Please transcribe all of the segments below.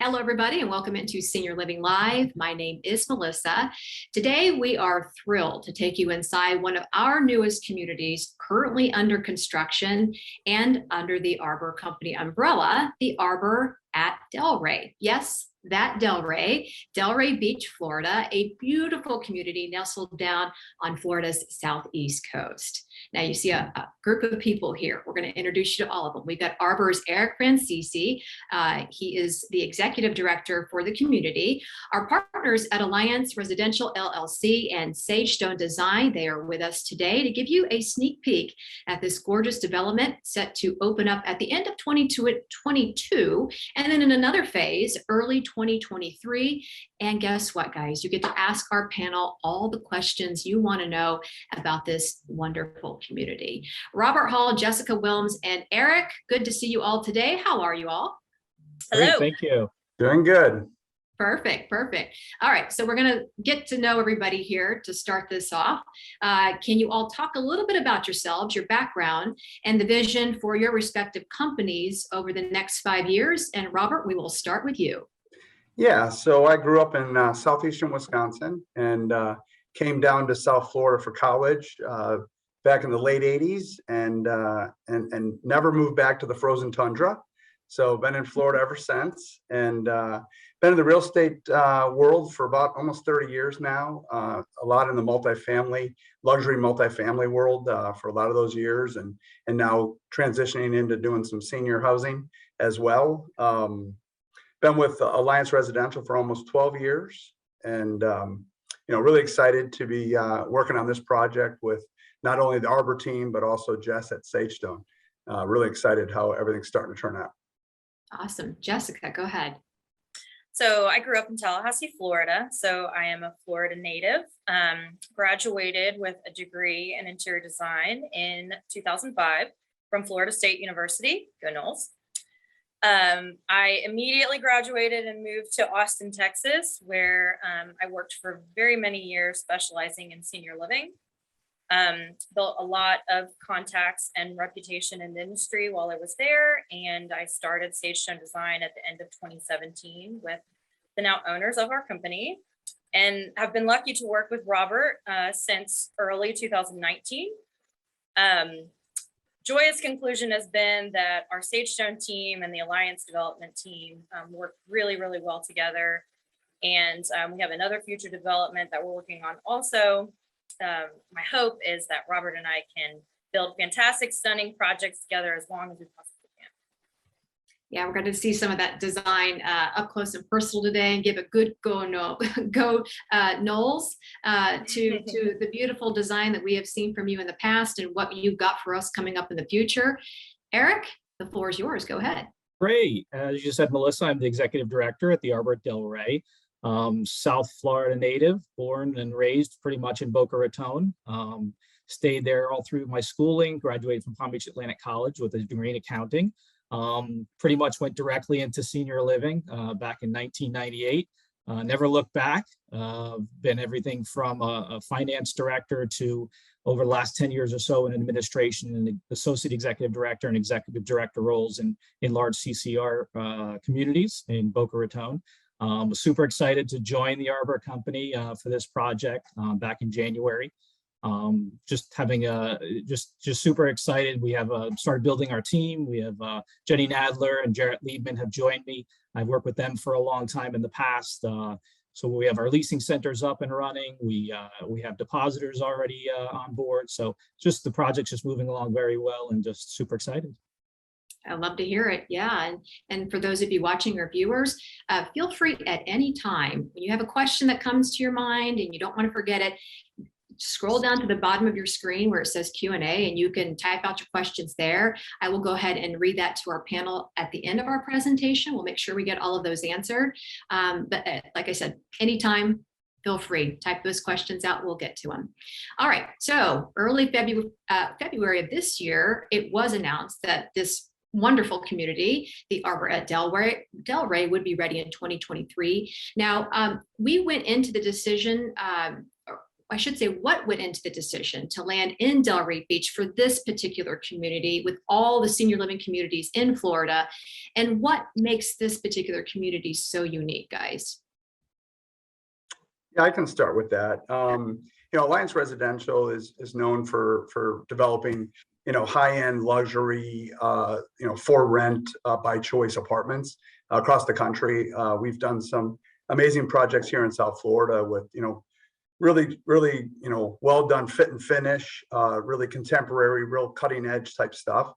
Hello, everybody, and welcome into Senior Living Live. My name is Melissa. Today, we are thrilled to take you inside one of our newest communities currently under construction and under the Arbor Company umbrella, the Arbor at Delray. Yes, that Delray Beach, Florida, a beautiful community nestled down on Florida's southeast coast. Now you see a group of people here. We're going to introduce you to all of them. We've got Arbor's Eric Francese. He is the executive director for the community. Our partners at Alliance Residential LLC and Sagestone Design, they are with us today to give you a sneak peek at this gorgeous development set to open up at the end of 2022, and then in another phase, early 2023. And guess what, guys? You get to ask our panel all the questions you want to know about this wonderful community. Robert Hall, Jessica Willms, and Eric, good to see you all today. How are you all? Hello. Great, thank you. Doing good. Perfect. All right, so we're going to get to know everybody here to start this off. Can you all talk a little bit about yourselves, your background, and the vision for your respective companies over the next 5 years? And Robert, we will start with you. Yeah, so I grew up in southeastern Wisconsin and came down to South Florida for college back in the late 80s and never moved back to the frozen tundra. So been in Florida ever since, and been in the real estate world for about almost 30 years now. A lot in the luxury multifamily world for a lot of those years, and now transitioning into doing some senior housing as well. Been with Alliance Residential for almost 12 years, and really excited to be working on this project with not only the Arbor team but also Jess at Sagestone. Really excited how everything's starting to turn out. Awesome. Jessica, go ahead. So I grew up in Tallahassee, Florida. So I am a Florida native. Graduated with a degree in interior design in 2005 from Florida State University. Go Noles. I immediately graduated and moved to Austin, Texas, where I worked for very many years, specializing in senior living. Built a lot of contacts and reputation in the industry while I was there, and I started Sagestone Design at the end of 2017 with the now owners of our company, and have been lucky to work with Robert since early 2019. Joyous conclusion has been that our Sagestone team and the Alliance development team work really, really well together. And we have another future development that we're working on also. My hope is that Robert and I can build fantastic, stunning projects together as long as we possibly can. Yeah, we're going to see some of that design up close and personal today, and give a good go Knowles to the beautiful design that we have seen from you in the past and what you've got for us coming up in the future. Eric, the floor is yours. Go ahead. Great. As you said, Melissa, I'm the executive director at the Arbor at Delray. South Florida native, born and raised pretty much in Boca Raton. Stayed there all through my schooling, graduated from Palm Beach Atlantic College with a degree in accounting. Pretty much went directly into senior living back in 1998. Never looked back. Been everything from a finance director to over the last 10 years or so in administration and associate executive director and executive director roles in large CCR communities in Boca Raton. Was super excited to join the Arbor Company for this project back in January. Just super excited. We have started building our team. We have Jenny Nadler and Jarrett Liebman have joined me. I've worked with them for a long time in the past. So we have our leasing centers up and running. We have depositors already on board. So just the project's just moving along very well, and just super excited. I love to hear it. Yeah. And for those of you watching or viewers, feel free at any time when you have a question that comes to your mind and you don't want to forget it, scroll down to the bottom of your screen where it says Q&A, and you can type out your questions there. I will go ahead and read that to our panel at the end of our presentation. We'll make sure we get all of those answered. But like I said, anytime, feel free, type those questions out. We'll get to them. All right. So early February of this year, it was announced that this wonderful community, the Arbor at Delray, would be ready in 2023. Now, we went into the decision, I should say, what went into the decision to land in Delray Beach for this particular community with all the senior living communities in Florida? And what makes this particular community so unique, guys? Yeah, I can start with that. Alliance Residential is known for developing, high-end luxury, for rent by choice apartments across the country. We've done some amazing projects here in South Florida with, really, well done fit and finish, really contemporary, real cutting edge type stuff.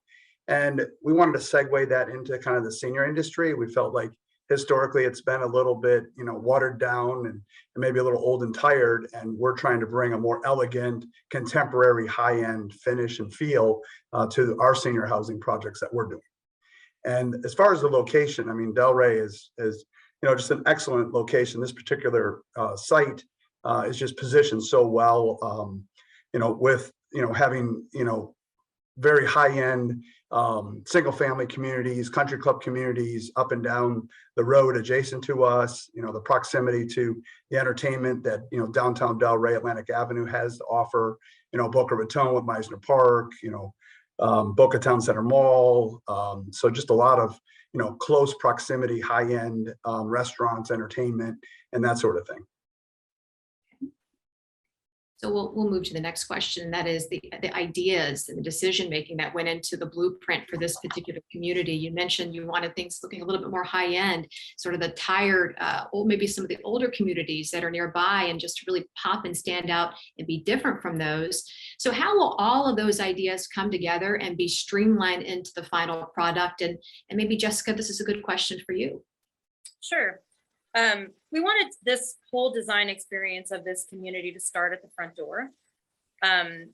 And we wanted to segue that into kind of the senior industry. We felt like historically it's been a little bit, watered down and maybe a little old and tired. And we're trying to bring a more elegant, contemporary, high-end finish and feel to our senior housing projects that we're doing. And as far as the location, I mean, Delray is just an excellent location. This particular site is just positioned so well, with, having, very high-end single family communities, country club communities up and down the road adjacent to us, the proximity to the entertainment that, downtown Delray, Atlantic Avenue has to offer, Boca Raton with Meisner Park, Boca Town Center Mall. So just a lot of, close proximity, high-end restaurants, entertainment, and that sort of thing. So we'll move to the next question, and that is the ideas and the decision making that went into the blueprint for this particular community. You mentioned you wanted things looking a little bit more high end, sort of the tired, or maybe some of the older communities that are nearby, and just to really pop and stand out and be different from those. So how will all of those ideas come together and be streamlined into the final product? And maybe Jessica, this is a good question for you. Sure. We wanted this whole design experience of this community to start at the front door.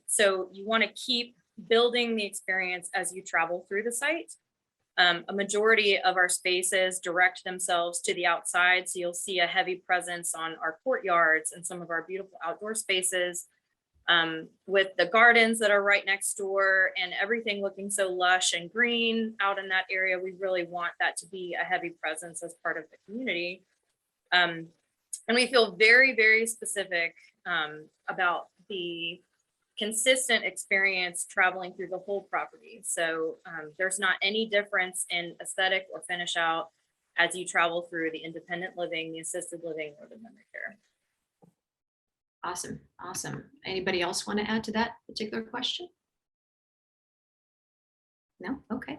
So you want to keep building the experience as you travel through the site. A majority of our spaces direct themselves to the outside. So you'll see a heavy presence on our courtyards and some of our beautiful outdoor spaces, with the gardens that are right next door and everything looking so lush and green out in that area. We really want that to be a heavy presence as part of the community. And we feel very, very specific about the consistent experience traveling through the whole property. So there's not any difference in aesthetic or finish out as you travel through the independent living, the assisted living, or the memory care. Awesome. Awesome. Anybody else want to add to that particular question? No? Okay.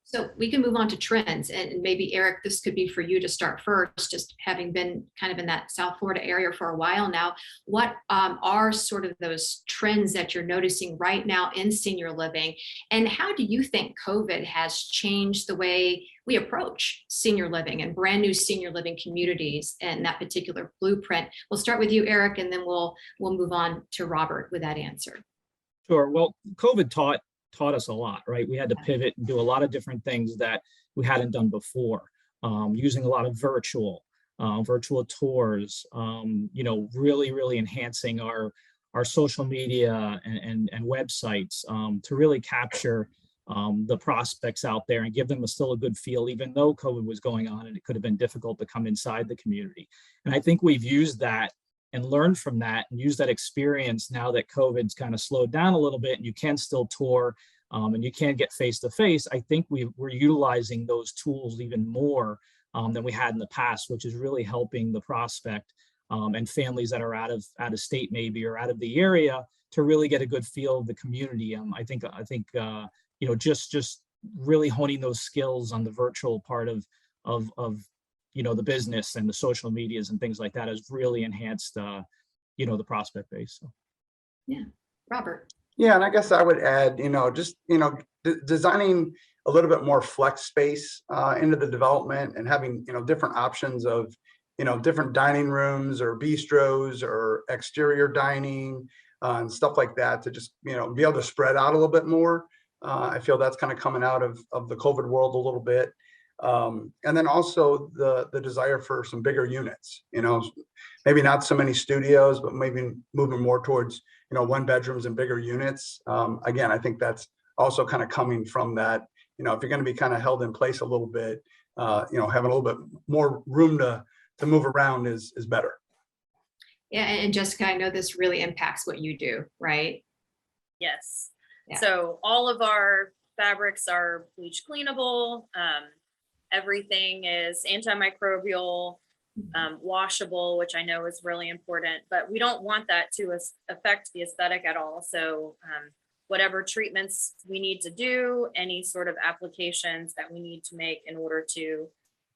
So we can move on to trends, and maybe Eric, this could be for you to start first, just having been kind of in that South Florida area for a while now. What are sort of those trends that you're noticing right now in senior living, and how do you think COVID has changed the way we approach senior living and brand new senior living communities and that particular blueprint? We'll start with you, Eric, and then we'll move on to Robert with that answer. Sure. Well, COVID taught us a lot, right? We had to pivot and do a lot of different things that we hadn't done before, using a lot of virtual tours, really enhancing our social media and websites to really capture the prospects out there and give them still a good feel, even though COVID was going on and it could have been difficult to come inside the community. And I think we've used that and learned from that and use that experience now that COVID's kind of slowed down a little bit and you can still tour and you can get face-to-face. I think we're utilizing those tools even more than we had in the past, which is really helping the prospect and families that are out of state maybe or out of the area to really get a good feel of the community. I think just really honing those skills on the virtual part of the business and the social medias and things like that has really enhanced the prospect base. So. Yeah, Robert. Yeah, and I guess I would add, designing a little bit more flex space into the development and having, different options of, different dining rooms or bistros or exterior dining and stuff like that to just, be able to spread out a little bit more. I feel that's kind of coming out of the COVID world a little bit. And then also the desire for some bigger units, maybe not so many studios, but maybe moving more towards, 1 bedrooms and bigger units. Again, I think that's also kind of coming from that, if you're going to be kind of held in place a little bit, having a little bit more room to move around is better. Yeah, and Jessica, I know this really impacts what you do, right? Yes. Yeah. So all of our fabrics are bleach cleanable. Everything is antimicrobial, washable, which I know is really important, but we don't want that to affect the aesthetic at all. So whatever treatments we need to do, any sort of applications that we need to make in order to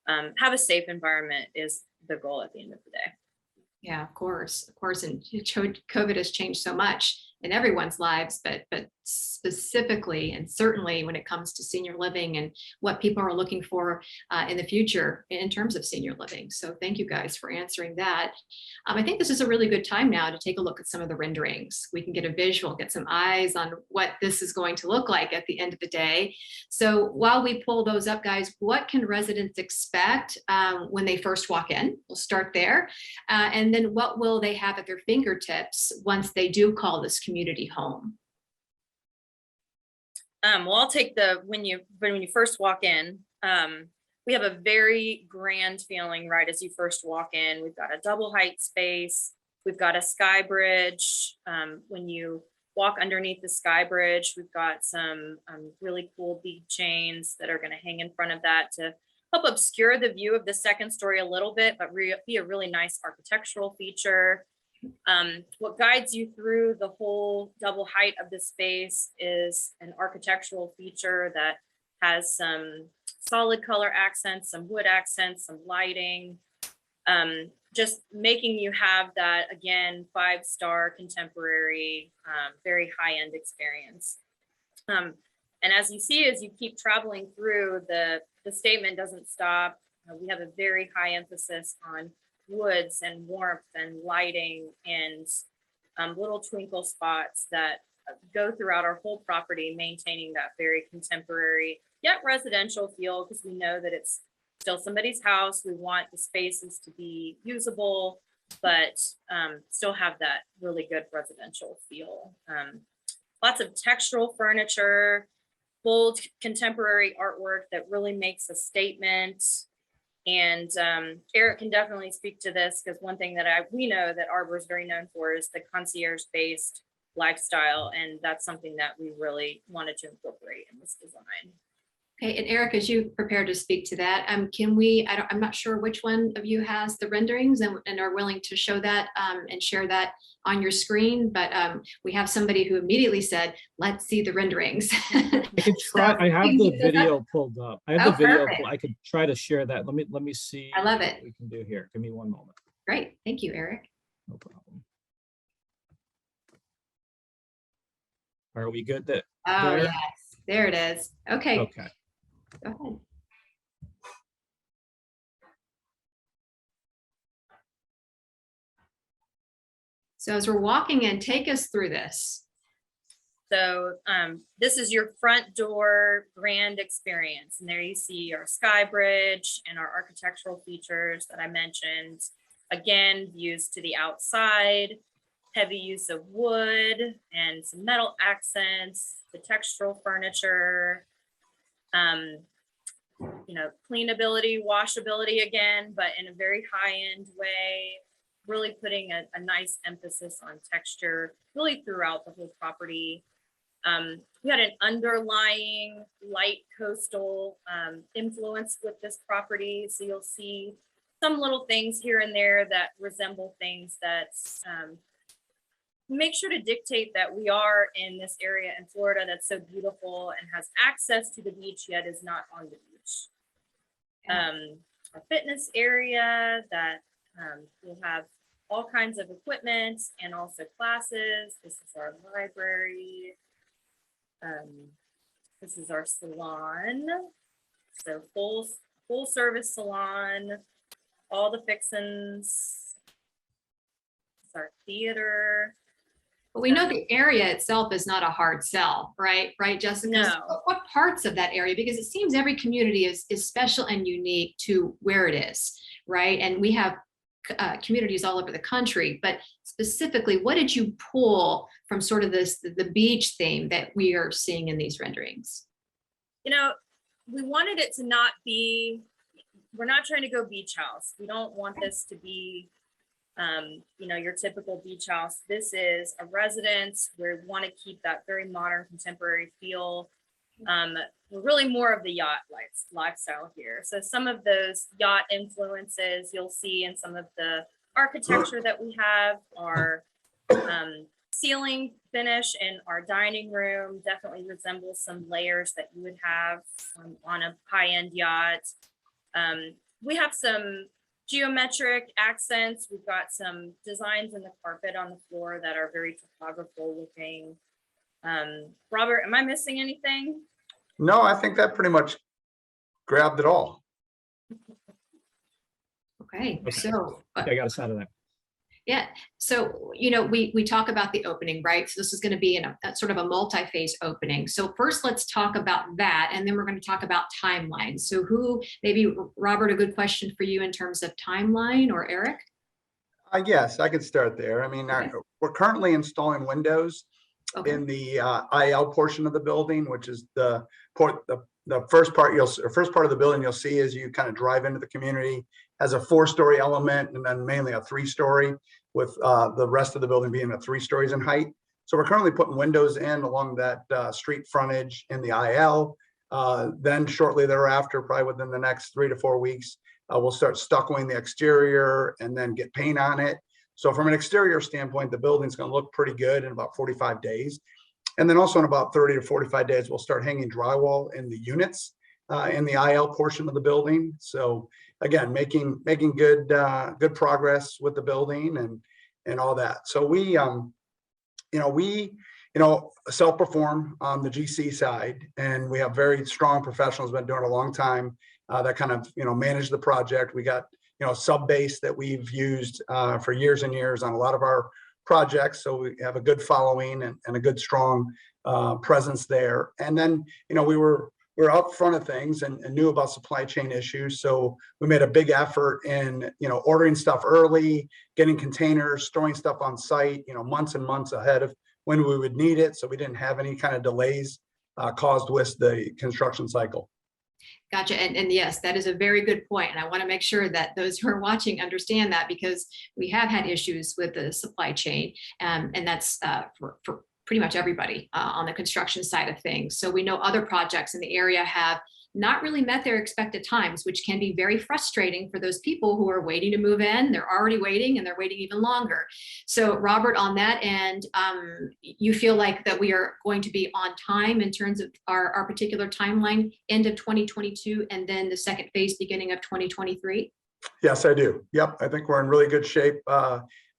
have a safe environment is the goal at the end of the day. Yeah, of course. And COVID has changed so much in everyone's lives, but specifically and certainly when it comes to senior living and what people are looking for in the future in terms of senior living. So thank you guys for answering that. I think this is a really good time now to take a look at some of the renderings. We can get a visual, get some eyes on what this is going to look like at the end of the day. So while we pull those up, guys, what can residents expect when they first walk in? We'll start there. And then what will they have at their fingertips once they do call this community home? Well, I'll take when you first walk in, we have a very grand feeling right as you first walk in. We've got a double height space. We've got a sky bridge. When you walk underneath the sky bridge, we've got some really cool bead chains that are going to hang in front of that to help obscure the view of the second story a little bit, but be a really nice architectural feature. What guides you through the whole double height of the space is an architectural feature that has some solid color accents, some wood accents, some lighting, just making you have that, again, 5-star contemporary, very high-end experience. And as you see, as you keep traveling through, the statement doesn't stop. We have a very high emphasis on woods and warmth and lighting and little twinkle spots that go throughout our whole property, maintaining that very contemporary yet residential feel, because we know that it's still somebody's house. We want the spaces to be usable, but still have that really good residential feel. Lots of textural furniture, bold contemporary artwork that really makes a statement. And Eric can definitely speak to this, because one thing that we know that Arbor is very known for is the concierge-based lifestyle, and that's something that we really wanted to incorporate in this design. Okay, and Eric, as you prepare to speak to that, I'm not sure which one of you has the renderings and are willing to show that and share that on your screen, but we have somebody who immediately said, let's see the renderings. I can try. I have the video pulled up. I have the video. I could try to share that. Let me see. I love it. What we can do here. Give me one moment. Great. Thank you, Eric. No problem. Are we good? There? Yes, there it is. Okay. Okay. Go ahead. So as we're walking in, take us through this. So this is your front door grand experience. And there you see our sky bridge and our architectural features that I mentioned. Again, views to the outside, heavy use of wood and some metal accents, the textural furniture, cleanability, washability again, but in a very high-end way, really putting a nice emphasis on texture really throughout the whole property. We had an underlying light coastal influence with this property. So you'll see some little things here and there that resemble things that make sure to dictate that we are in this area in Florida that's so beautiful and has access to the beach, yet is not on the beach. A fitness area that will have all kinds of equipment and also classes. This is our library. This is our salon. So full service salon, all the fixins. It's our theater. But we know the area itself is not a hard sell, right? Right, Jessica? No. So what parts of that area? Because it seems every community is special and unique to where it is, right? And we have communities all over the country, but specifically, what did you pull from sort of the beach theme that we are seeing in these renderings? We wanted it to not be, we're not trying to go beach house. We don't want this to be Your typical beach house. This is a residence where we want to keep that very modern, contemporary feel. We're really more of the yacht lifestyle here. So some of those yacht influences you'll see in some of the architecture that we have. Our ceiling finish in our dining room definitely resembles some layers that you would have on a high-end yacht. We have some geometric accents. We've got some designs in the carpet on the floor that are very topographical looking. Robert, am I missing anything? No, I think that pretty much grabbed it all. Okay, so I got us out of that. yeah, so we talk about the opening, right? So this is going to be in a sort of a multi-phase opening. So first, let's talk about that, and then we're going to talk about timelines. So maybe Robert, a good question for you in terms of timeline, or Eric? Yes, I could start there. I mean, Okay. we're currently installing windows Okay. in the IL portion of the building, which is the first part of the building you'll see as you kind of drive into the community, has a 4-story element and then mainly a 3-story, with the rest of the building being a 3 stories in height. So we're currently putting windows in along that street frontage in the IL. Then shortly thereafter, probably within the next 3 to 4 weeks, we'll start stuccoing the exterior and then get paint on it. So from an exterior standpoint, the building's going to look pretty good in about 45 days. And then also in about 30 to 45 days, we'll start hanging drywall in the units in the IL portion of the building. So again, making good progress with the building and all that. So we self-perform on the GC side, and we have very strong professionals been doing it a long time that kind of manage the project. We got sub base that we've used for years and years on a lot of our projects, so we have a good following and a good strong presence there. And then we're out front of things and knew about supply chain issues, so we made a big effort in ordering stuff early, getting containers, storing stuff on site months and months ahead of when we would need it, so we didn't have any kind of delays caused with the construction cycle. Gotcha. And yes, that is a very good point. And I want to make sure that those who are watching understand that, because we have had issues with the supply chain, and that's for pretty much everybody on the construction side of things. So we know other projects in the area have not really met their expected times, which can be very frustrating for those people who are waiting to move in. They're already waiting and they're waiting even longer. So Robert, on that end, you feel like that we are going to be on time in terms of our particular timeline, end of 2022, and then the second phase, beginning of 2023? Yes, I do. Yep, I think we're in really good shape.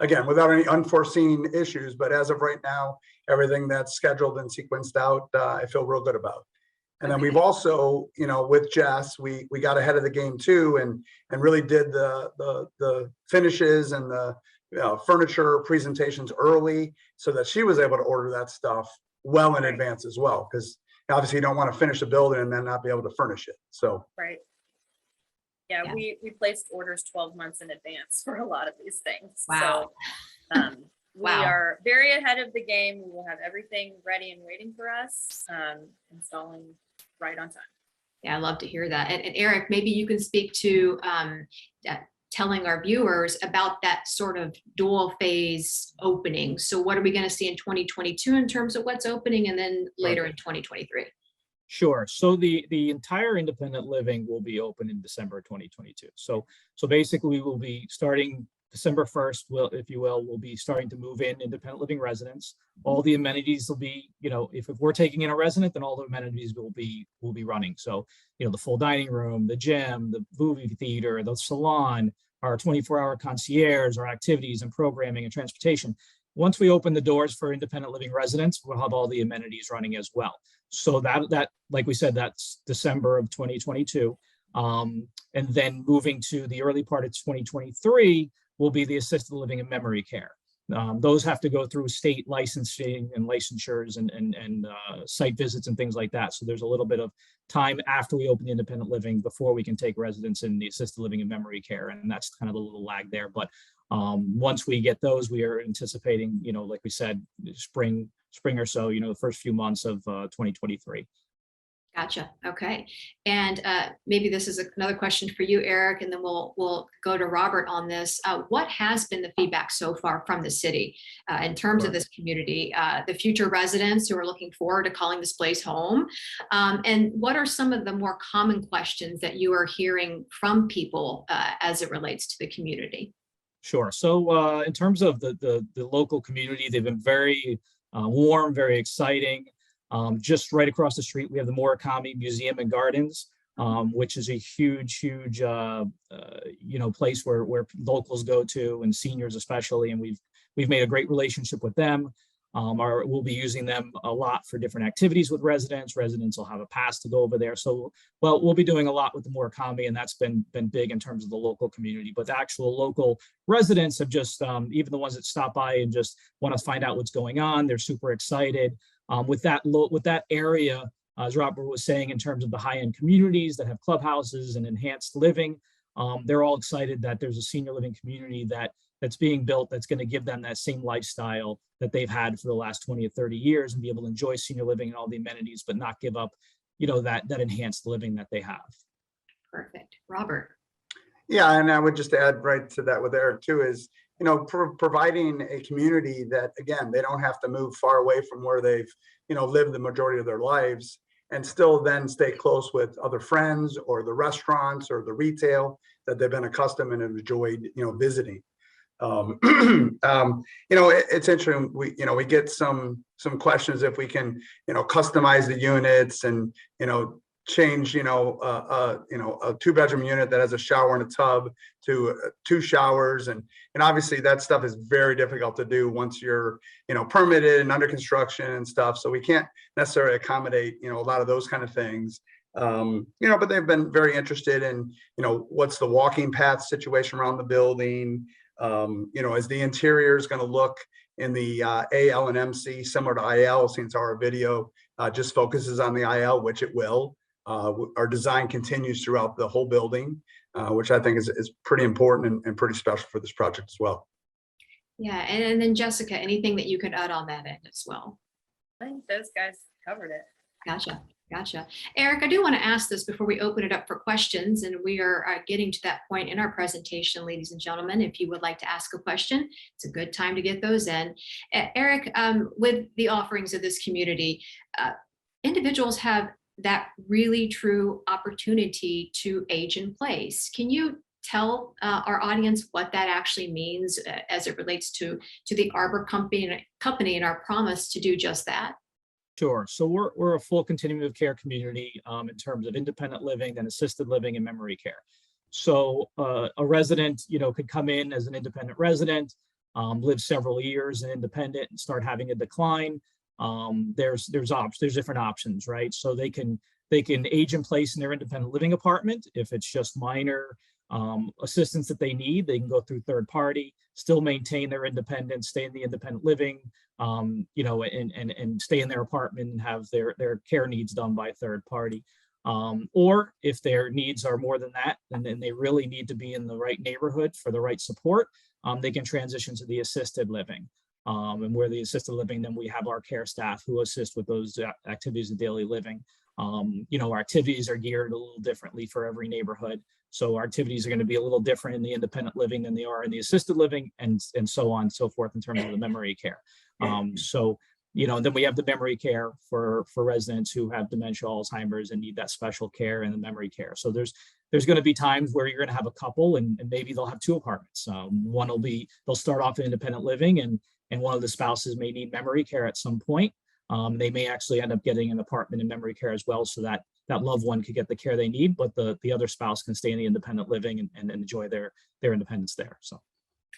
Again, without any unforeseen issues, but as of right now, everything that's scheduled and sequenced out, I feel real good about. And then we've also, with Jess, we got ahead of the game too, and really did the finishes and the furniture presentations early, so that she was able to order that stuff well in advance as well, because obviously you don't want to finish a building and then not be able to furnish it. So right. Yeah, we placed orders 12 months in advance for a lot of these things. Wow. So we Wow. are very ahead of the game. We will have everything ready and waiting for us, installing right on time. Yeah, I love to hear that. And Eric, maybe you can speak to telling our viewers about that sort of dual phase opening. So what are we going to see in 2022 in terms of what's opening, and then later in 2023? Sure. So the entire independent living will be open in December 2022. So basically we will be starting December 1st, we'll be starting to move in independent living residents. All the amenities will be, if we're taking in a resident, then all the amenities will be running. So, the full dining room, the gym, the movie theater, the salon, our 24-hour concierge, our activities and programming and transportation. Once we open the doors for independent living residents, we'll have all the amenities running as well. So that, like we said, that's December of 2022. And then moving to the early part of 2023 will be the assisted living and memory care. Those have to go through state licensing and licensures and site visits and things like that. So there's a little bit of time after we open the independent living before we can take residents in the assisted living and memory care. And that's kind of a little lag there. But once we get those, we are anticipating, like we said, spring or so, the first few months of 2023. Gotcha. Okay. And maybe this is another question for you, Eric, and then we'll go to Robert on this. What has been the feedback so far from the city in terms of this community, the future residents who are looking forward to calling this place home? And what are some of the more common questions that you are hearing from people as it relates to the community? Sure. So in terms of the local community, they've been very warm, very exciting. Just right across the street, we have the Murakami Museum and Gardens, which is a huge place where locals go to, and seniors especially. And we've made a great relationship with them. We'll be using them a lot for different activities with residents. Residents will have a pass to go over there. So, well, we'll be doing a lot with the Murakami, and that's been big in terms of the local community. But the actual local residents have just, even the ones that stop by and just want to find out what's going on, they're super excited. With that area, as Robert was saying, in terms of the high-end communities that have clubhouses and enhanced living, they're all excited that there's a senior living community that's being built that's going to give them that same lifestyle that they've had for the last 20 or 30 years, and be able to enjoy senior living and all the amenities, but not give up, that enhanced living that they have. Perfect. Robert. Yeah, and I would just add right to that with Eric too is, providing a community that, again, they don't have to move far away from where they've, lived the majority of their lives, and still then stay close with other friends or the restaurants or the retail that they've been accustomed and enjoyed, visiting. It's interesting. We get some questions if we can, customize the units and, change, a 2-bedroom unit that has a shower and a tub to 2 showers. And obviously that stuff is very difficult to do once you're, permitted and under construction and stuff. So we can't necessarily accommodate, a lot of those kind of things. But they've been very interested in, what's the walking path situation around the building, as the interior is going to look in the AL and MC, similar to IL, since our video just focuses on the IL, which it will. Our design continues throughout the whole building, which I think is pretty important and pretty special for this project as well. Yeah, and then Jessica, anything that you could add on that end as well? I think those guys covered it. Gotcha. Eric, I do want to ask this before we open it up for questions, and we are getting to that point in our presentation, ladies and gentlemen. If you would like to ask a question, it's a good time to get those in. Eric, with the offerings of this community, individuals have that really true opportunity to age in place. Can you tell our audience what that actually means as it relates to the Arbor company and our promise to do just that? Sure. So we're a full continuum of care community in terms of independent living and assisted living and memory care. So a resident, could come in as an independent resident, live several years in independent and start having a decline. There's different options, right? So they can age in place in their independent living apartment. If it's just minor assistance that they need, they can go through third party, still maintain their independence, stay in the independent living, and stay in their apartment and have their care needs done by third party. Or if their needs are more than that, and then they really need to be in the right neighborhood for the right support, they can transition to the assisted living. And where the assisted living, then we have our care staff who assist with those activities of daily living. Our activities are geared a little differently for every neighborhood. So our activities are going to be a little different in the independent living than they are in the assisted living, and so on and so forth in terms of the memory care. Then we have the memory care for residents who have dementia, Alzheimer's, and need that special care and the memory care. So there's going to be times where you're going to have a couple, and maybe they'll have 2 apartments. One they'll start off in independent living, and one of the spouses may need memory care at some point. They may actually end up getting an apartment in memory care as well, so that loved one could get the care they need, but the other spouse can stay in the independent living and enjoy their independence there. So.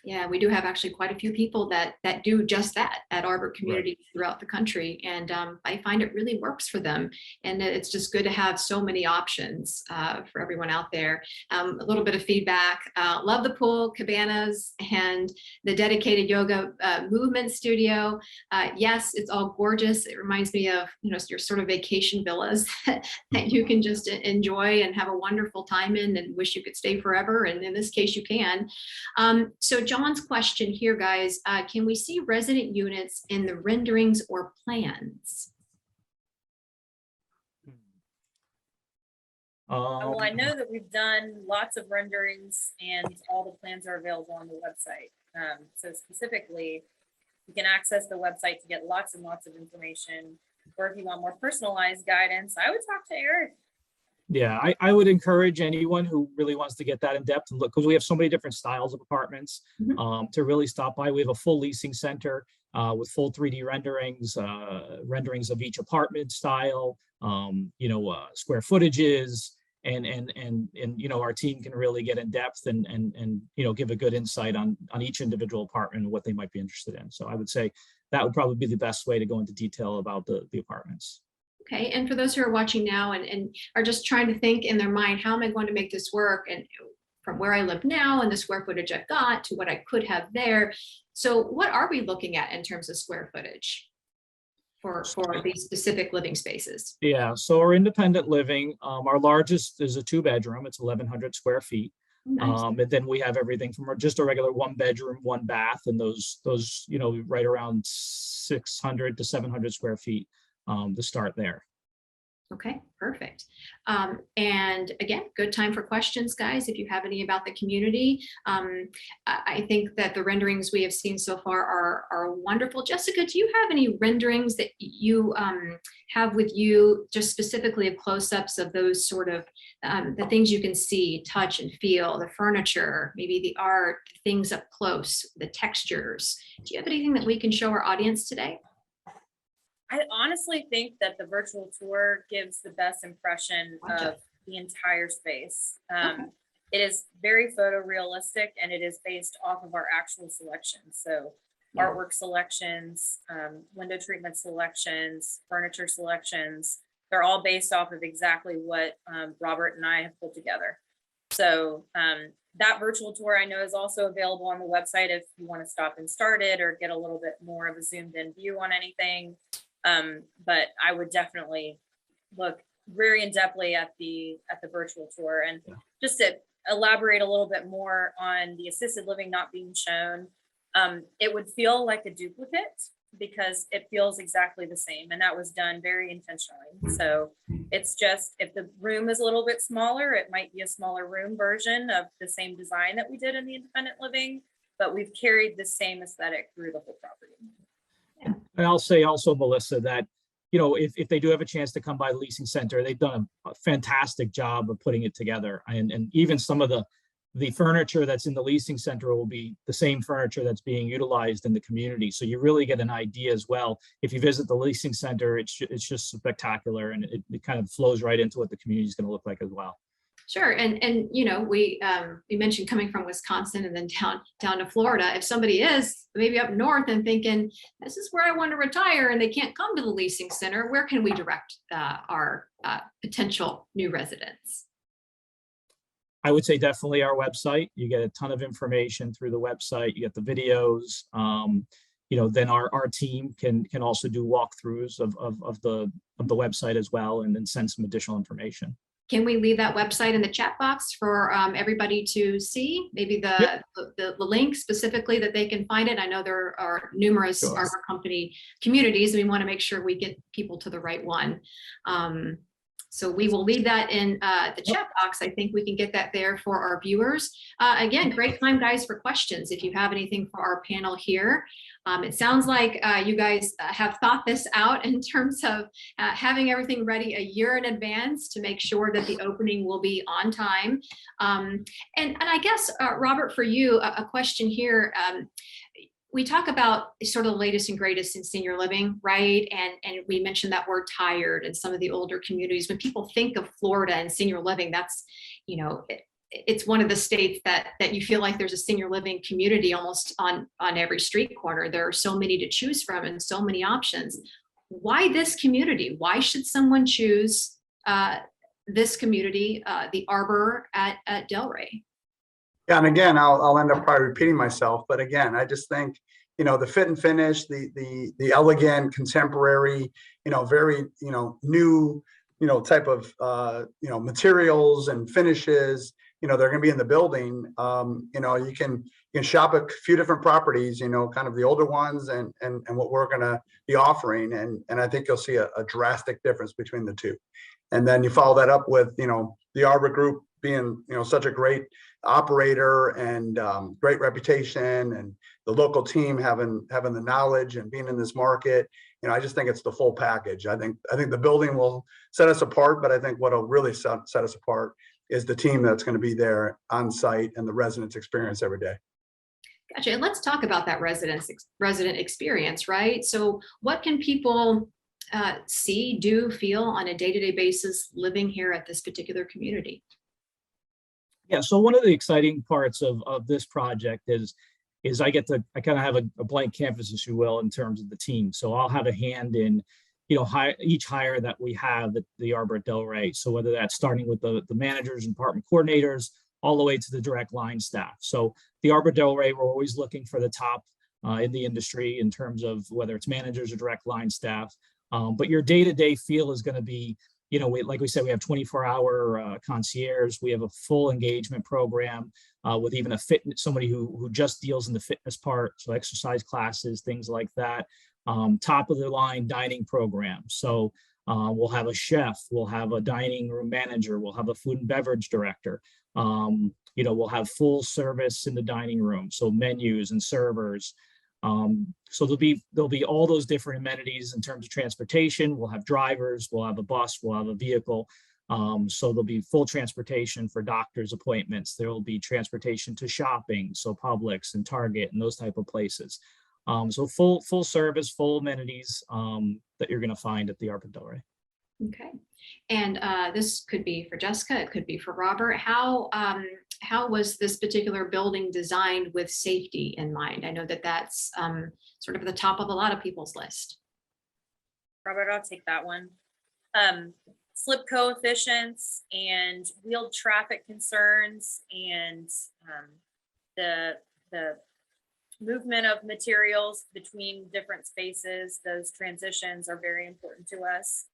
Yeah, we do have actually quite a few people that do just that at Arbor communities throughout the country. And I find it really works for them. And it's just good to have so many options for everyone out there. A little bit of feedback. Love the pool, cabanas, and the dedicated yoga movement studio. Yes, it's all gorgeous. It reminds me of, your sort of vacation villas that you can just enjoy and have a wonderful time in and wish you could stay forever. And in this case, you can. So John's question here, guys, can we see resident units in the renderings or plans? Well, I know that we've done lots of renderings and all the plans are available on the website. So specifically, you can access the website to get lots and lots of information. Or if you want more personalized guidance, I would talk to Eric. Yeah, I would encourage anyone who really wants to get that in depth and look, because we have so many different styles of apartments, to really stop by. We have a full leasing center with full 3D renderings, renderings of each apartment style, square footages, and our team can really get in depth and give a good insight on each individual apartment and what they might be interested in. So I would say that would probably be the best way to go into detail about the apartments. Okay, and for those who are watching now and are just trying to think in their mind, how am I going to make this work? And from where I live now and the square footage I've got to what I could have there. So what are we looking at in terms of square footage for these specific living spaces? Yeah, so our independent living, our largest is a 2-bedroom. It's 1,100 square feet. Nice. And then we have everything from just a regular 1-bedroom, 1 bath, and those right around 600 to 700 square feet to start there. Okay, perfect. And again, good time for questions, guys. If you have any about the community, I think that the renderings we have seen so far are wonderful. Jessica, do you have any renderings that you have with you, just specifically of close-ups of those sort of the things you can see, touch and feel, the furniture, maybe the art, things up close, the textures? Do you have anything that we can show our audience today? I honestly think that the virtual tour gives the best impression of the entire space. It is very photorealistic and it is based off of our actual selections. So artwork selections, window treatment selections, furniture selections, they're all based off of exactly what Robert and I have put together. So that virtual tour I know is also available on the website if you want to stop and start it or get a little bit more of a zoomed in view on anything. But I would definitely look very in-depthly at the virtual tour. And just to elaborate a little bit more on the assisted living not being shown, it would feel like a duplicate because it feels exactly the same, and that was done very intentionally. So it's just, if the room is a little bit smaller, it might be a smaller room version of the same design that we did in the independent living, but we've carried the same aesthetic through the whole property. And I'll say also, Melissa, that, if they do have a chance to come by the leasing center, they've done a fantastic job of putting it together. And even some of the furniture that's in the leasing center will be the same furniture that's being utilized in the community. So you really get an idea as well. If you visit the leasing center, it's just spectacular, and it kind of flows right into what the community is going to look like as well. Sure, and we mentioned coming from Wisconsin and then down to Florida. If somebody is maybe up north and thinking this is where I want to retire and they can't come to the leasing center, where can we direct our potential new residents? I would say definitely our website. You get a ton of information through the website. You get the videos. Then our team can also do walkthroughs of the website as well, and then send some additional information. Can we leave that website in the chat box for everybody to see? Maybe the link specifically that they can find it. I know there are numerous Arbor Company communities, and we want to make sure we get people to the right one. So we will leave that in the chat box. I think we can get that there for our viewers. Again, great time, guys, for questions. If you have anything for our panel here. It sounds like you guys have thought this out in terms of having everything ready a year in advance to make sure that the opening will be on time. And I guess, Robert, for you, a question here. We talk about sort of the latest and greatest in senior living, right? And we mentioned that word tired in some of the older communities. When people think of Florida and senior living, that's, it's one of the states that you feel like there's a senior living community almost on every street corner. There are so many to choose from and so many options. Why this community? Why should someone choose this community, the Arbor at Delray? Yeah, and again, I'll end up probably repeating myself, but again, I just think, the fit and finish, the elegant, contemporary, very, new, type of, materials and finishes, they're going to be in the building. You can shop at a few different properties, kind of the older ones and what we're going to be offering. And I think you'll see a drastic difference between the two. And then you follow that up with, the Arbor Group being, such a great operator and great reputation, and the local team having the knowledge and being in this market. I just think it's the full package. I think the building will set us apart, but I think what'll really set us apart is the team that's going to be there on site and the residents experience every day. Gotcha. And let's talk about that resident experience, right? So what can people see, do, feel on a day-to-day basis living here at this particular community? Yeah, so one of the exciting parts of this project is I kind of have a blank canvas, if you will, in terms of the team. So I'll have a hand in, each hire that we have at the Arbor at Delray. So whether that's starting with the managers and department coordinators, all the way to the direct line staff. So the Arbor Delray, we're always looking for the top in the industry in terms of whether it's managers or direct line staff. But your day-to-day feel is going to be, like we said, we have 24-hour concierge. We have a full engagement program with even somebody who just deals in the fitness part. So exercise classes, things like that. Top of the line dining program. So we'll have a chef, we'll have a dining room manager, we'll have a food and beverage director. We'll have full service in the dining room. So menus and servers. So there'll be all those different amenities in terms of transportation. We'll have drivers, we'll have a bus, we'll have a vehicle. So there'll be full transportation for doctor's appointments. There will be transportation to shopping, so Publix and Target and those type of places. So full service, full amenities that you're going to find at the Arbor Delray. Okay, and this could be for Jessica, it could be for Robert. How was this particular building designed with safety in mind? I know that that's sort of at the top of a lot of people's list. Robert, I'll take that one. Slip coefficients and wheeled traffic concerns and the movement of materials between different spaces, those transitions are very important to us.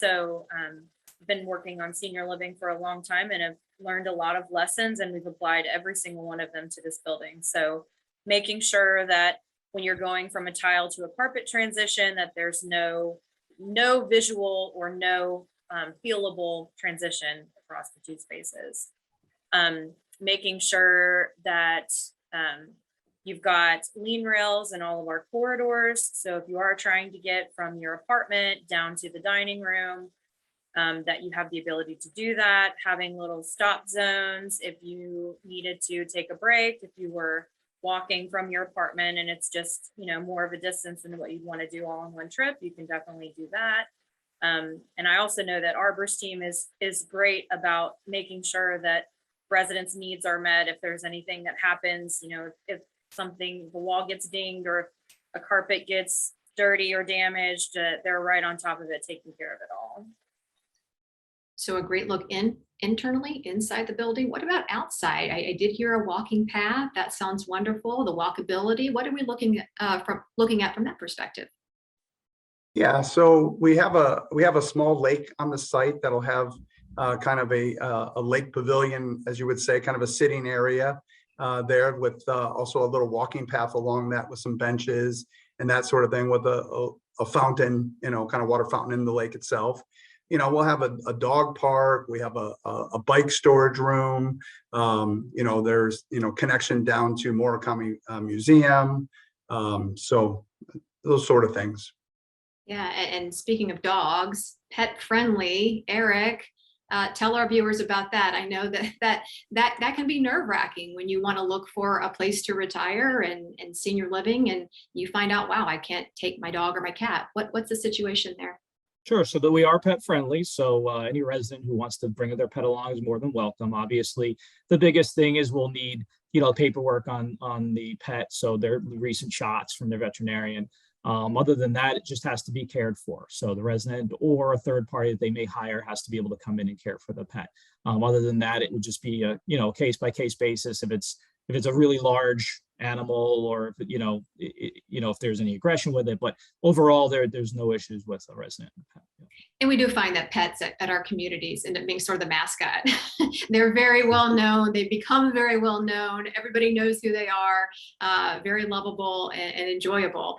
So I've been working on senior living for a long time and have learned a lot of lessons, and we've applied every single one of them to this building. So making sure that when you're going from a tile to a carpet transition, that there's no visual or no feelable transition across the two spaces. Making sure that you've got lean rails in all of our corridors. So if you are trying to get from your apartment down to the dining room, that you have the ability to do that, having little stop zones if you needed to take a break, if you were walking from your apartment and it's just, more of a distance than what you'd want to do all in one trip, you can definitely do that. And I also know that Arbor's team is great about making sure that residents' needs are met. If there's anything that happens, if the wall gets dinged or if a carpet gets dirty or damaged, they're right on top of it, taking care of it all. So a great look internally inside the building. What about outside? I did hear a walking path. That sounds wonderful. The walkability. What are we looking at from that perspective? Yeah, so we have a small lake on the site that'll have kind of a lake pavilion, as you would say, kind of a sitting area there with also a little walking path along that with some benches and that sort of thing with a fountain, kind of water fountain in the lake itself. We'll have a dog park. We have a bike storage room. There's, connection down to Murakami Museum. So those sort of things. Yeah, and speaking of dogs, pet friendly, Eric, tell our viewers about that. I know that can be nerve-wracking when you want to look for a place to retire and senior living, and you find out, wow, I can't take my dog or my cat. What's the situation there? Sure. So that we are pet friendly. So any resident who wants to bring their pet along is more than welcome. Obviously, the biggest thing is we'll need, paperwork on the pet. So their recent shots from their veterinarian. Other than that, it just has to be cared for. So the resident or a third party that they may hire has to be able to come in and care for the pet. Other than that, it would just be a case by case basis. If it's a really large animal or if, if there's any aggression with it. But overall, there's no issues with a resident pet. And we do find that pets at our communities end up being sort of the mascot. They're very well known. They become very well known. Everybody knows who they are, very lovable and enjoyable.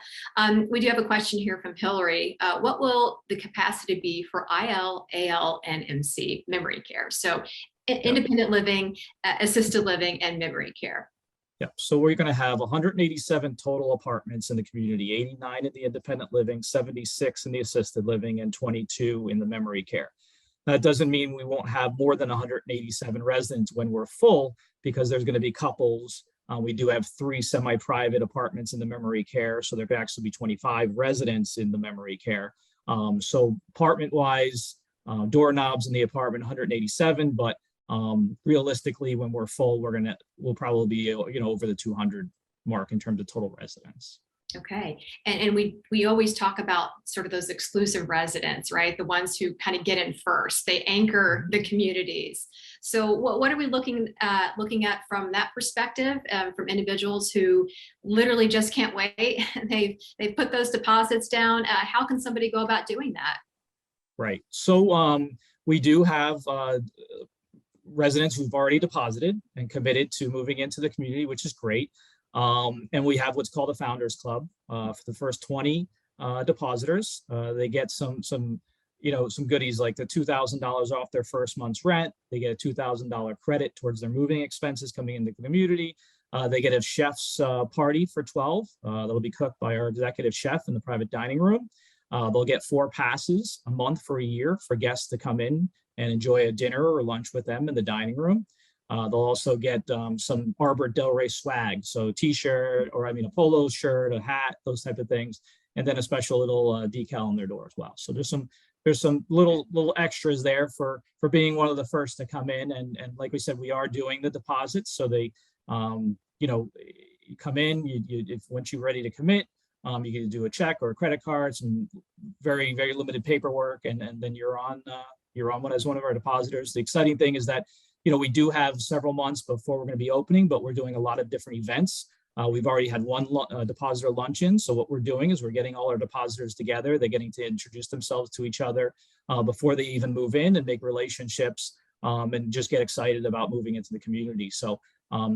We do have a question here from Hillary. What will the capacity be for IL, AL, and MC memory care? So independent living, assisted living, and memory care. Yeah, so we're going to have 187 total apartments in the community, 89 in the independent living, 76 in the assisted living, and 22 in the memory care. That doesn't mean we won't have more than 187 residents when we're full, because there's going to be couples. We do have 3 semi-private apartments in the memory care, so there could actually be 25 residents in the memory care. So apartment-wise, doorknobs in the apartment, 187, but realistically, when we're full, we'll probably be over the 200 mark in terms of total residents. Okay, and we always talk about sort of those exclusive residents, right? The ones who kind of get in first. They anchor the communities. So what are we looking at from that perspective, from individuals who literally just can't wait? They've put those deposits down. How can somebody go about doing that? Right. So we do have residents who've already deposited and committed to moving into the community, which is great. And we have what's called a Founders Club for the first 20 depositors. They get some goodies like the $2,000 off their first month's rent. They get a $2,000 credit towards their moving expenses coming into the community. They get a chef's party for 12. That'll be cooked by our executive chef in the private dining room. They'll get 4 passes a month for a year for guests to come in and enjoy a dinner or lunch with them in the dining room. They'll also get some Arbor Delray swag, so t-shirt, or a polo shirt, a hat, those type of things, and then a special little decal on their door as well. So there's some little extras there for being one of the first to come in, and like we said, we are doing the deposits, so they you come in, if once you're ready to commit, you can do a check or a credit card, some very, very limited paperwork, and then you're on one as one of our depositors. The exciting thing is that, we do have several months before we're going to be opening, but we're doing a lot of different events. We've already had one depositor luncheon. So what we're doing is we're getting all our depositors together. They're getting to introduce themselves to each other before they even move in and make relationships and just get excited about moving into the community. So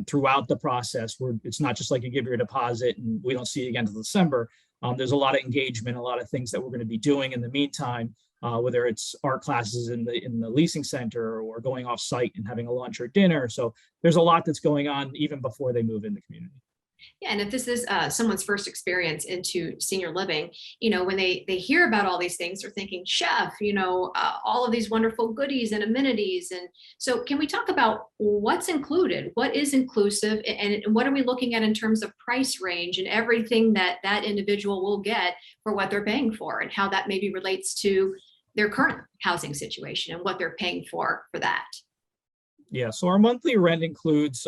throughout the process, it's not just like you give your deposit and we don't see you again until December. There's a lot of engagement, a lot of things that we're going to be doing in the meantime, whether it's art classes in the leasing center or going off site and having a lunch or dinner. So there's a lot that's going on even before they move in the community. Yeah, and if this is someone's first experience into senior living, when they hear about all these things, they're thinking, chef, all of these wonderful goodies and amenities. And so can we talk about what's included, what is inclusive, and what are we looking at in terms of price range and everything that individual will get for what they're paying for, and how that maybe relates to their current housing situation and what they're paying for that? Yeah, so our monthly rent includes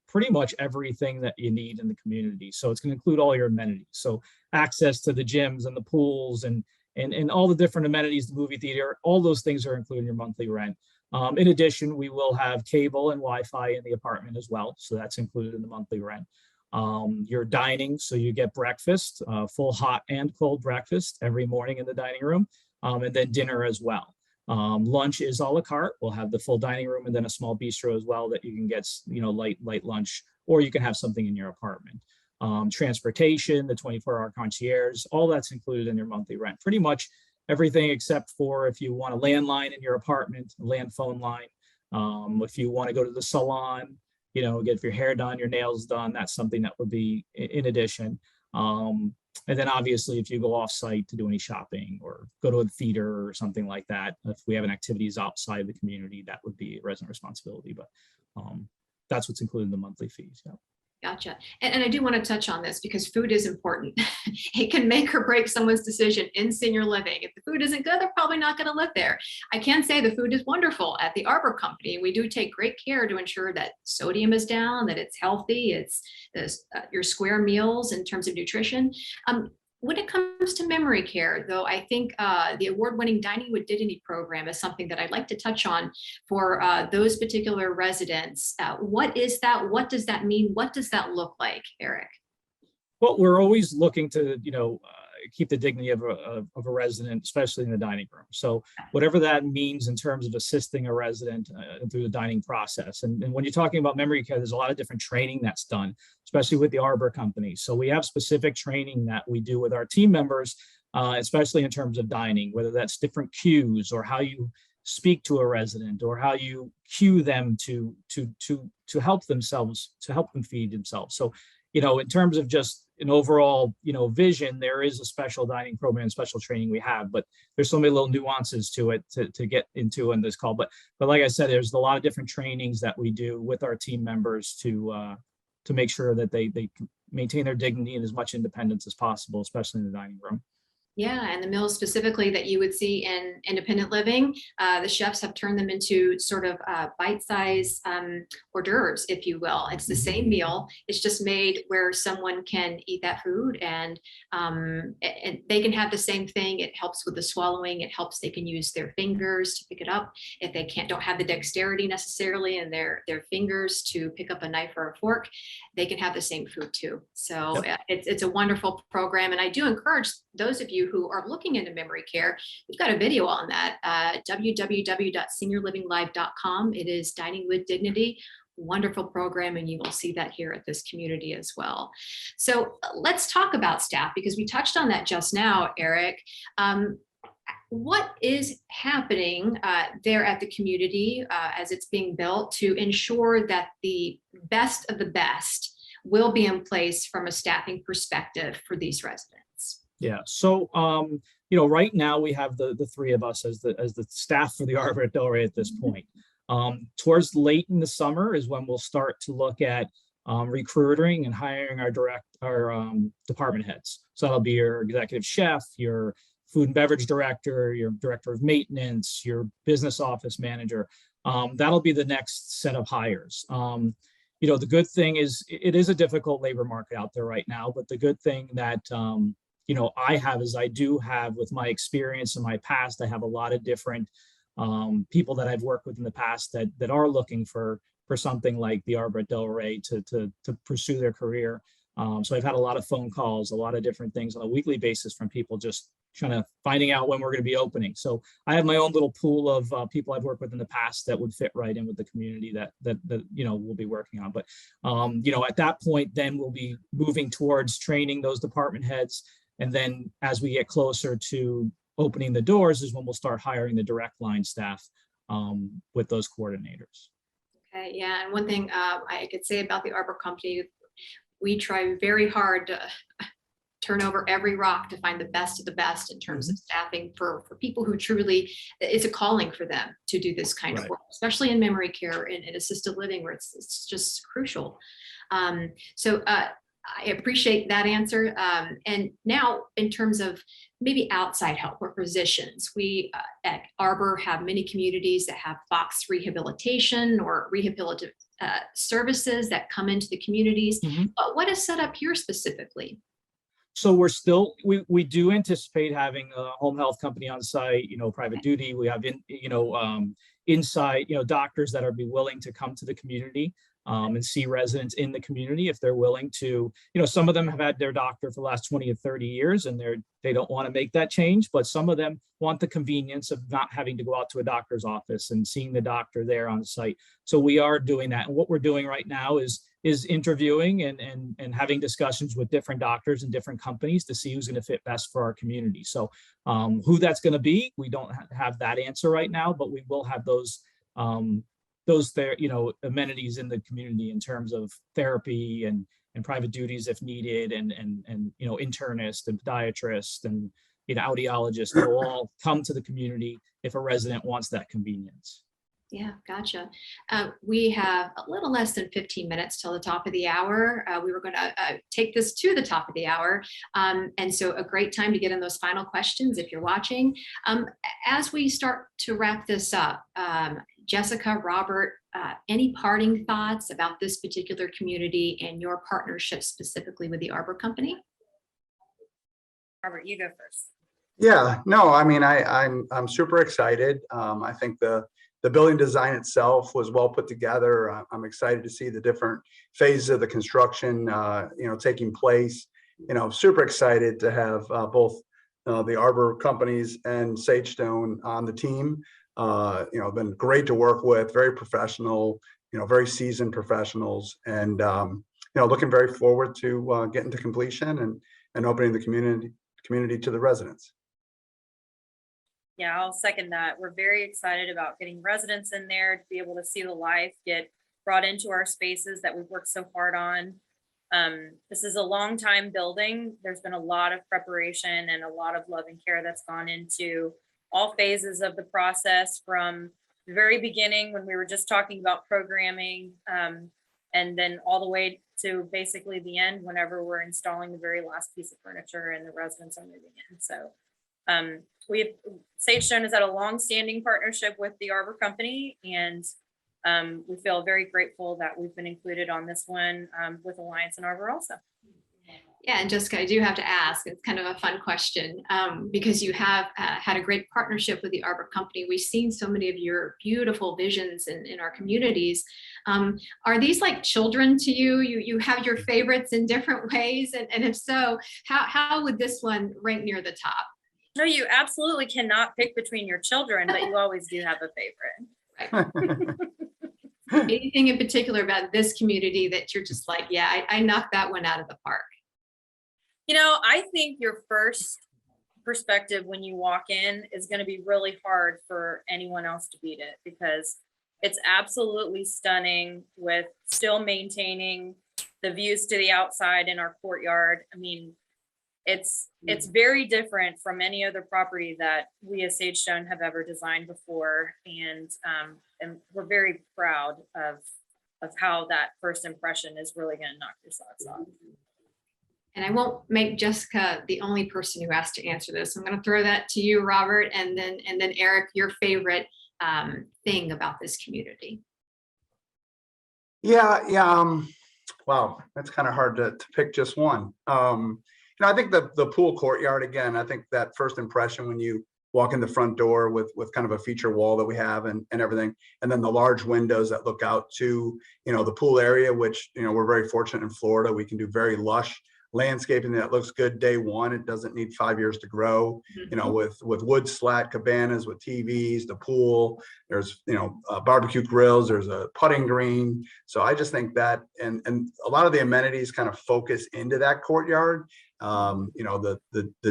pretty much everything that you need in the community. So it's going to include all your amenities. So access to the gyms and the pools and all the different amenities, the movie theater, all those things are included in your monthly rent. In addition, we will have cable and Wi-Fi in the apartment as well. So that's included in the monthly rent. Your dining, so you get breakfast, full hot and cold breakfast every morning in the dining room, and then dinner as well. Lunch is a la carte. We'll have the full dining room and then a small bistro as well that you can get, light lunch, or you can have something in your apartment. Transportation, the 24-hour concierge, all that's included in your monthly rent. Pretty much everything except for if you want a landline in your apartment, a land phone line. If you want to go to the salon, get your hair done, your nails done, that's something that would be in addition. And then obviously, if you go off site to do any shopping or go to a theater or something like that, if we have an activities outside the community, that would be a resident responsibility. But that's what's included in the monthly fees. Yeah. Gotcha. And I do want to touch on this because food is important. It can make or break someone's decision in senior living. If the food isn't good, they're probably not going to live there. I can say the food is wonderful at the Arbor Company. We do take great care to ensure that sodium is down, that it's healthy, it's your square meals in terms of nutrition. When it comes to memory care, though, I think the award-winning Dining with Dignity program is something that I'd like to touch on for those particular residents. What is that? What does that mean? What does that look like, Eric? Well, we're always looking to, keep the dignity of a resident, especially in the dining room. So whatever that means in terms of assisting a resident through the dining process. And when you're talking about memory care, there's a lot of different training that's done, especially with the Arbor company. So we have specific training that we do with our team members, especially in terms of dining, whether that's different cues or how you speak to a resident or how you cue them to help themselves, to help them feed themselves. So, in terms of just an overall, vision, there is a special dining program, special training we have, but there's so many little nuances to it to get into in this call. But like I said, there's a lot of different trainings that we do with our team members to make sure that they maintain their dignity and as much independence as possible, especially in the dining room. Yeah, and the meals specifically that you would see in independent living, the chefs have turned them into sort of bite-sized hors d'oeuvres, if you will. It's the same meal. It's just made where someone can eat that food and they can have the same thing. It helps with the swallowing. It helps they can use their fingers to pick it up. If they don't have the dexterity necessarily in their fingers to pick up a knife or a fork, they can have the same food too. So it's a wonderful program. And I do encourage those of you who are looking into memory care, we've got a video on that, www.seniorlivinglive.com. It is Dining with Dignity. Wonderful program, and you will see that here at this community as well. So let's talk about staff, because we touched on that just now, Eric. What is happening there at the community as it's being built to ensure that the best of the best will be in place from a staffing perspective for these residents? Yeah. So, right now we have the three of us as the staff for the Arbor at Delray at this point. Towards late in the summer is when we'll start to look at recruiting and hiring our department heads. So that'll be your executive chef, your food and beverage director, your director of maintenance, your business office manager. That'll be the next set of hires. The good thing is it is a difficult labor market out there right now, but the good thing that I do have with my experience in my past, I have a lot of different people that I've worked with in the past that are looking for something like the Arbor at Delray to pursue their career. So I've had a lot of phone calls, a lot of different things on a weekly basis from people just finding out when we're going to be opening. So I have my own little pool of people I've worked with in the past that would fit right in with the community that we'll be working on. But at that point, then we'll be moving towards training those department heads. And then as we get closer to opening the doors is when we'll start hiring the direct line staff with those coordinators. Okay, yeah, and one thing I could say about the Arbor Company, we try very hard to turn over every rock to find the best of the best in terms of staffing for people who truly, it's a calling for them to do this kind of work, especially in memory care and assisted living where it's just crucial. So I appreciate that answer. And now in terms of maybe outside help or physicians, we at Arbor have many communities that have box rehabilitation or rehabilitative services that come into the communities. But what is set up here specifically? So we do anticipate having a home health company on site, private duty. We have inside, doctors that are willing to come to the community and see residents in the community if they're willing to. Some of them have had their doctor for the last 20 or 30 years and they don't want to make that change, but some of them want the convenience of not having to go out to a doctor's office and seeing the doctor there on site. So we are doing that. And what we're doing right now is interviewing and having discussions with different doctors and different companies to see who's going to fit best for our community. So who that's going to be, we don't have that answer right now, but we will have those amenities in the community in terms of therapy and private duties if needed, and internist and podiatrist and audiologist will all come to the community if a resident wants that convenience. Yeah, gotcha. We have a little less than 15 minutes till the top of the hour. We were going to take this to the top of the hour. And so a great time to get in those final questions if you're watching. As we start to wrap this up, Jessica, Robert, any parting thoughts about this particular community and your partnership specifically with the Arbor Company? Robert, you go first. Yeah, no, I mean, I'm super excited. I think the building design itself was well put together. I'm excited to see the different phases of the construction, taking place. Super excited to have both the Arbor companies and Sagestone on the team. Been great to work with, very professional, very seasoned professionals, and looking very forward to getting to completion and opening the community to the residents. Yeah, I'll second that. We're very excited about getting residents in there to be able to see the life get brought into our spaces that we've worked so hard on. This is a long time building. There's been a lot of preparation and a lot of love and care that's gone into all phases of the process, from the very beginning when we were just talking about programming, and then all the way to basically the end whenever we're installing the very last piece of furniture and the residents are moving in. So Sagestone has had a long-standing partnership with the Arbor Company, and we feel very grateful that we've been included on this one with Alliance and Arbor also. Yeah, and Jessica, I do have to ask, it's kind of a fun question, because you have had a great partnership with the Arbor Company. We've seen so many of your beautiful visions in our communities. Are these like children to you? You have your favorites in different ways, and if so, how would this one rank near the top? No, you absolutely cannot pick between your children, but you always do have a favorite. Right. Anything in particular about this community that you're just like, yeah, I knocked that one out of the park? I think your first perspective when you walk in is going to be really hard for anyone else to beat it, because it's absolutely stunning, with still maintaining the views to the outside in our courtyard. I mean, it's very different from any other property that we as Sagestone have ever designed before, and we're very proud of how that first impression is really going to knock your socks off. And I won't make Jessica the only person who has to answer this. I'm going to throw that to you, Robert, and then Eric, your favorite thing about this community. Yeah. Wow, that's kind of hard to pick just one. I think the pool courtyard, again, I think that first impression when you walk in the front door with kind of a feature wall that we have and everything, and then the large windows that look out to, the pool area, which, we're very fortunate in Florida. We can do very lush landscaping that looks good day one. It doesn't need 5 years to grow, with wood slat cabanas, with TVs, the pool, there's, barbecue grills, there's a putting green. So I just think that, and a lot of the amenities kind of focus into that courtyard. The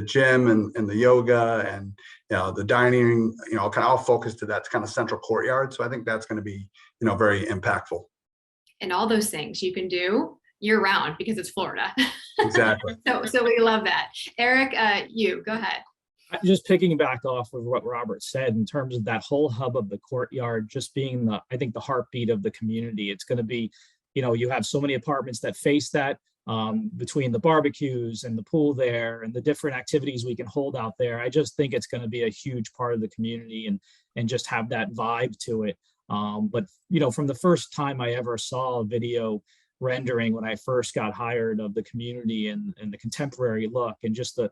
gym and the yoga and, the dining, kind of all focused to that kind of central courtyard. So I think that's going to be, very impactful. And all those things you can do year round because it's Florida. Exactly. So we love that. Eric, you go ahead. Just picking back off of what Robert said in terms of that whole hub of the courtyard, just being I think the heartbeat of the community. It's going to be, you have so many apartments that face that, between the barbecues and the pool there and the different activities we can hold out there. I just think it's going to be a huge part of the community and just have that vibe to it. But from the first time I ever saw a video rendering when I first got hired of the community and the contemporary look and just the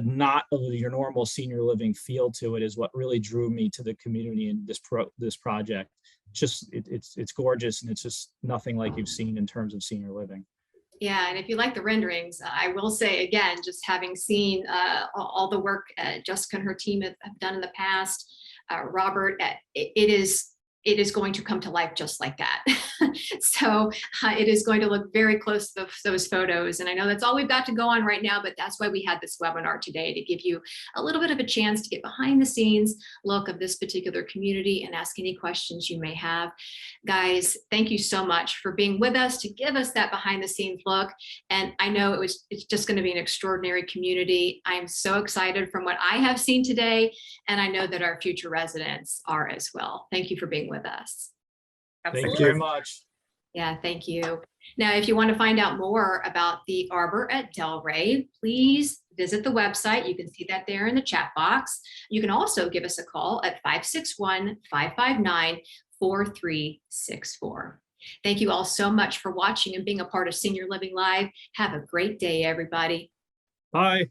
not of your normal senior living feel to it is what really drew me to the community and this project. It's gorgeous, and it's just nothing like you've seen in terms of senior living. Yeah, and if you like the renderings, I will say again, just having seen all the work Jessica and her team have done in the past, Robert, it is going to come to life just like that. So it is going to look very close to those photos. And I know that's all we've got to go on right now, but that's why we had this webinar today, to give you a little bit of a chance to get behind the scenes look of this particular community and ask any questions you may have. Guys, thank you so much for being with us to give us that behind the scenes look. And I know it's just going to be an extraordinary community. I'm so excited from what I have seen today. And I know that our future residents are as well. Thank you for being with us. Absolutely. Thank you very much. Yeah, thank you. Now, if you want to find out more about the Arbor at Delray, please visit the website. You can see that there in the chat box. You can also give us a call at 561-559-4364. Thank you all so much for watching and being a part of Senior Living Live. Have a great day, everybody. Bye.